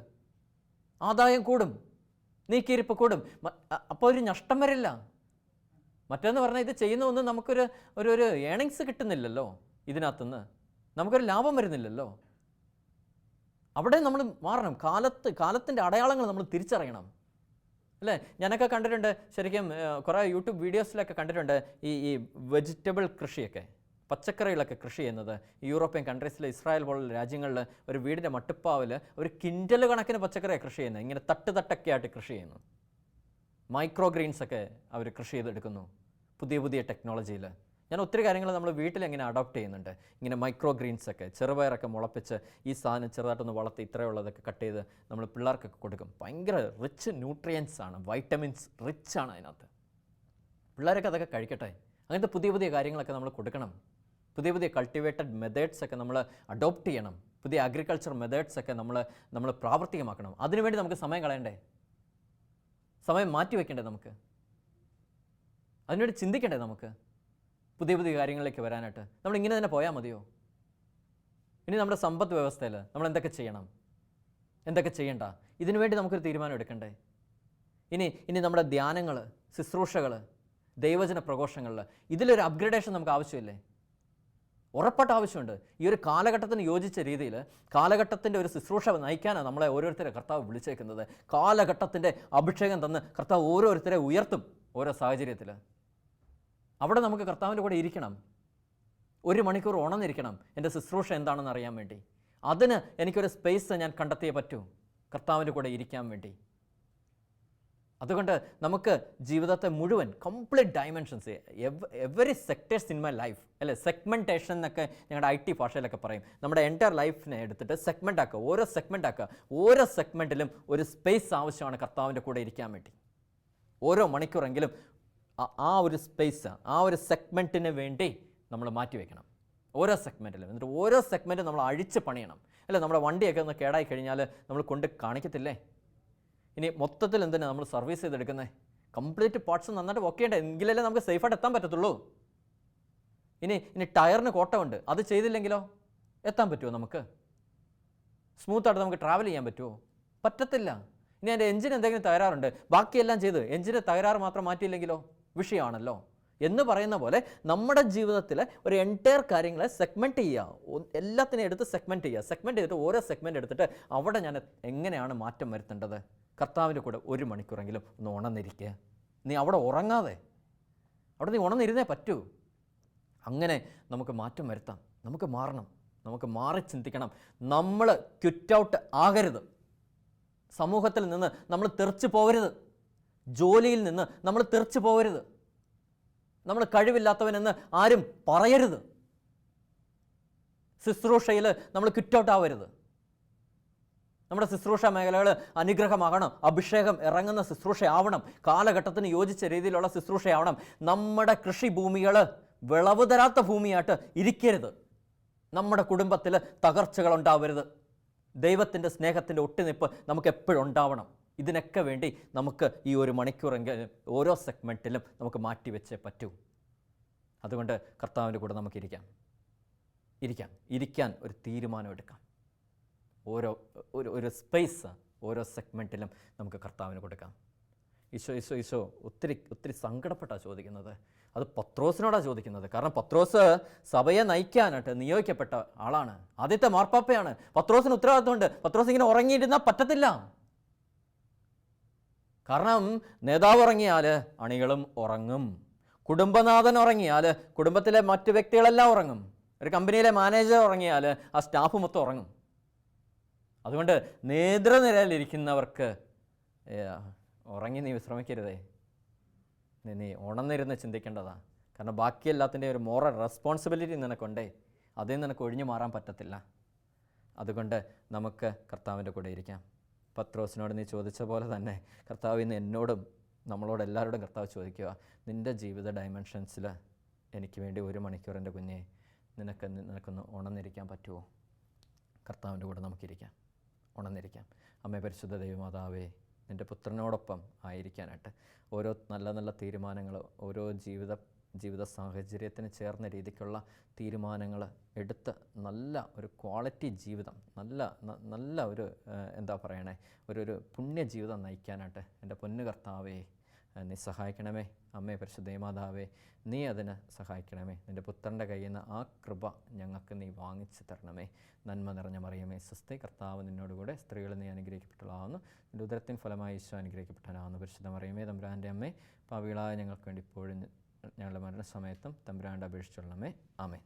B: ആദായം കൂടും, നീക്കിയിരിപ്പ് കൂടും. അപ്പോൾ ഒരു നഷ്ടം വരില്ല. മറ്റൊന്ന് പറഞ്ഞാൽ ഇത് ചെയ്യുന്നതൊന്നും നമുക്കൊരു ഏണിങ്സ് കിട്ടുന്നില്ലല്ലോ. ഇതിനകത്തുനിന്ന് നമുക്കൊരു ലാഭം വരുന്നില്ലല്ലോ. അവിടെ നമ്മൾ മാറണം. കാലത്തിൻ്റെ അടയാളങ്ങൾ നമ്മൾ തിരിച്ചറിയണം, അല്ലേ? ഞാനൊക്കെ കണ്ടിട്ടുണ്ട് ശരിക്കും, കുറേ യൂട്യൂബ് വീഡിയോസിലൊക്കെ കണ്ടിട്ടുണ്ട് ഈ വെജിറ്റബിൾ കൃഷിയൊക്കെ, പച്ചക്കറികളൊക്കെ കൃഷി ചെയ്യുന്നത്. യൂറോപ്യൻ കൺട്രീസിൽ, ഇസ്രായേൽ പോലുള്ള രാജ്യങ്ങളിൽ ഒരു വീടിൻ്റെ മട്ടുപ്പാവിൽ ഒരു കിൻഡൽ കണക്കിന് പച്ചക്കറിയാണ് കൃഷി ചെയ്യുന്നത്. ഇങ്ങനെ തട്ടൊക്കെ ആയിട്ട് കൃഷി ചെയ്യുന്നു. മൈക്രോ ഗ്രീൻസൊക്കെ അവർ കൃഷി ചെയ്തെടുക്കുന്നു പുതിയ ടെക്നോളജിയിൽ. ഞാൻ ഒത്തിരി കാര്യങ്ങൾ നമ്മൾ വീട്ടിൽ എങ്ങനെ അഡോപ്റ്റ് ചെയ്യുന്നുണ്ട്. ഇങ്ങനെ മൈക്രോ ഗ്രീൻസൊക്കെ, ചെറുപയറൊക്കെ മുളപ്പിച്ച് ഈ സാധനം ചെറുതായിട്ടൊന്ന് വളർത്തി ഇത്രയുള്ളതൊക്കെ കട്ട് ചെയ്ത് നമ്മൾ പിള്ളേർക്കൊക്കെ കൊടുക്കും. ഭയങ്കര റിച്ച് ന്യൂട്രിയൻസ് ആണ്, വൈറ്റമിൻസ് റിച്ച് ആണ് അതിനകത്ത്. പിള്ളേരൊക്കെ അതൊക്കെ കഴിക്കട്ടെ. അങ്ങനത്തെ പുതിയ കാര്യങ്ങളൊക്കെ നമ്മൾ കൊടുക്കണം. പുതിയ കൾട്ടിവേറ്റഡ് മെത്തേഡ്സ് ഒക്കെ നമ്മൾ അഡോപ്റ്റ് ചെയ്യണം. പുതിയ അഗ്രികൾച്ചർ മെത്തേഡ്സ് ഒക്കെ നമ്മൾ പ്രാവർത്തികമാക്കണം. അതിനുവേണ്ടി നമുക്ക് സമയം കളയണ്ടേ? സമയം മാറ്റി വയ്ക്കണ്ടേ? നമുക്ക് അതിനുവേണ്ടി ചിന്തിക്കണ്ടേ? നമുക്ക് പുതിയ കാര്യങ്ങളിലേക്ക് വരാനായിട്ട് നമ്മൾ ഇങ്ങനെ തന്നെ പോയാൽ മതിയോ? ഇനി നമ്മുടെ സമ്പദ് വ്യവസ്ഥയിൽ നമ്മൾ എന്തൊക്കെ ചെയ്യണം, എന്തൊക്കെ ചെയ്യണ്ട, ഇതിനുവേണ്ടി നമുക്കൊരു തീരുമാനം എടുക്കണ്ടേ? ഇനി നമ്മുടെ ധ്യാനങ്ങൾ, ശുശ്രൂഷകൾ, ദൈവജന പ്രഘോഷങ്ങളിൽ ഇതിലൊരു അപ്ഗ്രഡേഷൻ നമുക്ക് ആവശ്യമില്ലേ? ഉറപ്പായിട്ട് ആവശ്യമുണ്ട്. ഈ ഒരു കാലഘട്ടത്തിന് യോജിച്ച രീതിയിൽ കാലഘട്ടത്തിൻ്റെ ഒരു ശുശ്രൂഷ നയിക്കാനാണ് നമ്മളെ ഓരോരുത്തരെ കർത്താവ് വിളിച്ചേക്കുന്നത്. കാലഘട്ടത്തിൻ്റെ അഭിഷേകം തന്ന് കർത്താവ് ഓരോരുത്തരെ ഉയർത്തും ഓരോ സാഹചര്യത്തിൽ. അവിടെ നമുക്ക് കർത്താവിൻ്റെ കൂടെ ഇരിക്കണം. 1 മണിക്കൂർ ഉണർന്നിരിക്കണം എൻ്റെ ശുശ്രൂഷ എന്താണെന്ന് അറിയാൻ വേണ്ടി. അതിന് എനിക്കൊരു സ്പേസ് ഞാൻ കണ്ടെത്തിയേ പറ്റൂ കർത്താവിൻ്റെ കൂടെ ഇരിക്കാൻ വേണ്ടി. അതുകൊണ്ട് നമുക്ക് ജീവിതത്തെ മുഴുവൻ complete dimensions, every sectors in my life, അല്ലേ? സെഗ്മെൻറ്റേഷൻ എന്നൊക്കെ ഞങ്ങളുടെ IT ഭാഷയിലൊക്കെ പറയും. നമ്മുടെ എൻ്റയർ ലൈഫിനെ എടുത്തിട്ട് സെഗ്മെൻ്റ് ആക്കുക, ഓരോ സെഗ്മെൻറ്റിലും ഒരു സ്പേസ് ആവശ്യമാണ് കർത്താവിൻ്റെ കൂടെ ഇരിക്കാൻ വേണ്ടി. ഓരോ മണിക്കൂറെങ്കിലും ആ ഒരു സ്പേസ്, ആ ഒരു സെഗ്മെൻറ്റിന് വേണ്ടി നമ്മൾ മാറ്റി വയ്ക്കണം. ഓരോ സെഗ്മെൻറ്റിലും. എന്നിട്ട് ഓരോ സെഗ്മെൻറ്റും നമ്മൾ അഴിച്ച് പണിയണം, അല്ലേ? നമ്മുടെ വണ്ടിയൊക്കെ ഒന്ന് കേടായി കഴിഞ്ഞാൽ നമ്മൾ കൊണ്ട് കാണിക്കത്തില്ലേ? ഇനി മൊത്തത്തിൽ എന്തിനാണ് നമ്മൾ സർവീസ് ചെയ്തെടുക്കുന്നത്? കംപ്ലീറ്റ് പാർട്സ് നന്നായിട്ട് വർക്ക് ചെയ്യണ്ടേ? എങ്കിലല്ലേ നമുക്ക് സേഫായിട്ട് എത്താൻ പറ്റത്തുള്ളൂ. ഇനി ടയറിന് കോട്ടമുണ്ട്, അത് ചെയ്തില്ലെങ്കിലോ എത്താൻ പറ്റുമോ? നമുക്ക് സ്മൂത്തായിട്ട് നമുക്ക് ട്രാവൽ ചെയ്യാൻ പറ്റുമോ? പറ്റത്തില്ല. ഇനി എൻ്റെ എഞ്ചിൻ എന്തെങ്കിലും തകരാറുണ്ട്, ബാക്കിയെല്ലാം ചെയ്ത് എഞ്ചിന് തകരാറ് മാത്രം മാറ്റിയില്ലെങ്കിലോ വിഷയമാണല്ലോ. എന്ന് പറയുന്ന പോലെ നമ്മുടെ ജീവിതത്തിൽ ഒരു എൻറ്റയർ കാര്യങ്ങളെ സെഗ്മെൻറ്റ് ചെയ്യുക, എല്ലാത്തിനെയും എടുത്ത് സെഗ്മെൻറ്റ് ചെയ്തിട്ട് ഓരോ സെഗ്മെൻറ്റ് എടുത്തിട്ട് അവിടെ ഞാൻ എങ്ങനെയാണ് മാറ്റം വരുത്തേണ്ടത്? കർത്താവിൻ്റെ കൂടെ 1 മണിക്കൂറെങ്കിലും ഒന്ന് ഉണർന്നിരിക്കുക. നീ അവിടെ ഉറങ്ങാതെ അവിടെ നീ ഉണർന്നിരുന്നേ പറ്റൂ. അങ്ങനെ നമുക്ക് മാറ്റം വരുത്താം. നമുക്ക് മാറണം, നമുക്ക് മാറി ചിന്തിക്കണം. നമ്മൾ ക്വിറ്റ് ഔട്ട് ആകരുത്. സമൂഹത്തിൽ നിന്ന് നമ്മൾ തെറിച്ച് പോകരുത്. ജോലിയിൽ നിന്ന് നമ്മൾ തെറിച്ച് പോകരുത്. നമ്മൾ കഴിവില്ലാത്തവനെന്ന് ആരും പറയരുത്. ശുശ്രൂഷയിൽ നമ്മൾ ക്വിറ്റ് ഔട്ട് ആവരുത്. നമ്മുടെ ശുശ്രൂഷ മേഖലകൾ അനുഗ്രഹമാകണം, അഭിഷേകം ഇറങ്ങുന്ന ശുശ്രൂഷയാവണം, കാലഘട്ടത്തിന് യോജിച്ച രീതിയിലുള്ള ശുശ്രൂഷയാവണം. നമ്മുടെ കൃഷിഭൂമികൾ വിളവ് തരാത്ത ഭൂമിയായിട്ട് ഇരിക്കരുത്. നമ്മുടെ കുടുംബത്തിൽ തകർച്ചകൾ ഉണ്ടാവരുത്. ദൈവത്തിൻ്റെ സ്നേഹത്തിൻ്റെ ഒട്ടിനിപ്പ് നമുക്ക് എപ്പോഴും ഉണ്ടാവണം. ഇതിനൊക്കെ വേണ്ടി നമുക്ക് ഈ 1 മണിക്കൂറെങ്കിലും ഓരോ സെഗ്മെൻറ്റിലും നമുക്ക് മാറ്റി വെച്ചേ പറ്റൂ. അതുകൊണ്ട് കർത്താവിൻ്റെ കൂടെ നമുക്ക് ഇരിക്കാൻ ഒരു തീരുമാനം എടുക്കാം. ഒരു സ്പേസ് ഓരോ സെഗ്മെൻറ്റിലും നമുക്ക് കർത്താവിന് കൊടുക്കാം. ഈശോ ഒത്തിരി സങ്കടപ്പെട്ടാണ് ചോദിക്കുന്നത്. അത് പത്രോസിനോടാണ് ചോദിക്കുന്നത്. കാരണം പത്രോസ് സഭയെ നയിക്കാനായിട്ട് നിയോഗിക്കപ്പെട്ട ആളാണ്, ആദ്യത്തെ മാർപ്പാപ്പയാണ്. പത്രോസിന് ഉത്തരവാദിത്വമുണ്ട്. പത്രോസ് ഇങ്ങനെ ഉറങ്ങിയിരുന്നാൽ പറ്റത്തില്ല. കാരണം നേതാവ് ഉറങ്ങിയാൽ അണികളും ഉറങ്ങും. കുടുംബനാഥൻ ഉറങ്ങിയാൽ കുടുംബത്തിലെ മറ്റു വ്യക്തികളെല്ലാം ഉറങ്ങും. ഒരു കമ്പനിയിലെ മാനേജർ ഉറങ്ങിയാൽ ആ സ്റ്റാഫ് മൊത്തം ഉറങ്ങും. അതുകൊണ്ട് നേതൃനിരയിലിരിക്കുന്നവർക്ക് ഉറങ്ങി നീ വിശ്രമിക്കരുതേ. നീ ഉണർന്നിരുന്ന് ചിന്തിക്കേണ്ടതാണ്. കാരണം ബാക്കി എല്ലാത്തിൻ്റെയും ഒരു മോറൽ റെസ്പോൺസിബിലിറ്റി നിനക്കുണ്ടേ, അതിൽ നിനക്ക് ഒഴിഞ്ഞു മാറാൻ പറ്റത്തില്ല. അതുകൊണ്ട് നമുക്ക് കർത്താവിൻ്റെ കൂടെ ഇരിക്കാം. പത്രോസിനോട് നീ ചോദിച്ച പോലെ തന്നെ കർത്താവ് ഇന്ന് എന്നോടും നമ്മളോട് എല്ലാവരോടും കർത്താവ് ചോദിക്കുക, നിൻ്റെ ജീവിത ഡയമെൻഷൻസിൽ എനിക്ക് വേണ്ടി 1 മണിക്കൂർ എൻ്റെ കുഞ്ഞെ നിനക്കൊന്ന് ഉണർന്നിരിക്കാൻ പറ്റുമോ? കർത്താവിൻ്റെ കൂടെ നമുക്കിരിക്കാം, ഉണർന്നിരിക്കാം. അമ്മേ പരിശുദ്ധ ദൈവമാതാവേ, നിൻ്റെ പുത്രനോടൊപ്പം ആയിരിക്കാനായിട്ട്. ഓരോ നല്ല നല്ല തീരുമാനങ്ങൾ, ഓരോ ജീവിത സാഹചര്യത്തിന് ചേർന്ന രീതിക്കുള്ള തീരുമാനങ്ങൾ എടുത്ത് നല്ല ഒരു ക്വാളിറ്റി ജീവിതം, നല്ല ഒരു എന്താ പറയണേ, ഒരു പുണ്യജീവിതം നയിക്കാനായിട്ട് എൻ്റെ പൊന്നു കർത്താവേ നീ സഹായിക്കണമേ. അമ്മേ പരിശുദ്ധമാതാവേ, നീ അതിന് സഹായിക്കണമേ. നിൻ്റെ പുത്രൻ്റെ കയ്യിൽ നിന്ന് ആ കൃപ ഞങ്ങൾക്ക് നീ വാങ്ങിച്ചു തരണമേ. നന്മ നിറഞ്ഞ മറിയമേ സ്വസ്തി, കർത്താവ് നിന്നോടുകൂടെ, സ്ത്രീകൾ നീ അനുഗ്രഹിക്കപ്പെട്ടവളാവുന്നു, നിൻ്റെ ഉദരത്തിൻ ഫലമായി ഈശോ അനുഗ്രഹിക്കപ്പെട്ടവനാവുന്നു. പരിശുദ്ധ മറിയമേ തമ്പുരാൻ്റെ അമ്മേ, പാപികളായ ഞങ്ങൾക്ക് വേണ്ടി ഇപ്പോഴും ഞങ്ങളുടെ മരണസമയത്തും തമ്പുരാൻ്റെ അപേക്ഷിച്ചുള്ളമേ. ആമേൻ.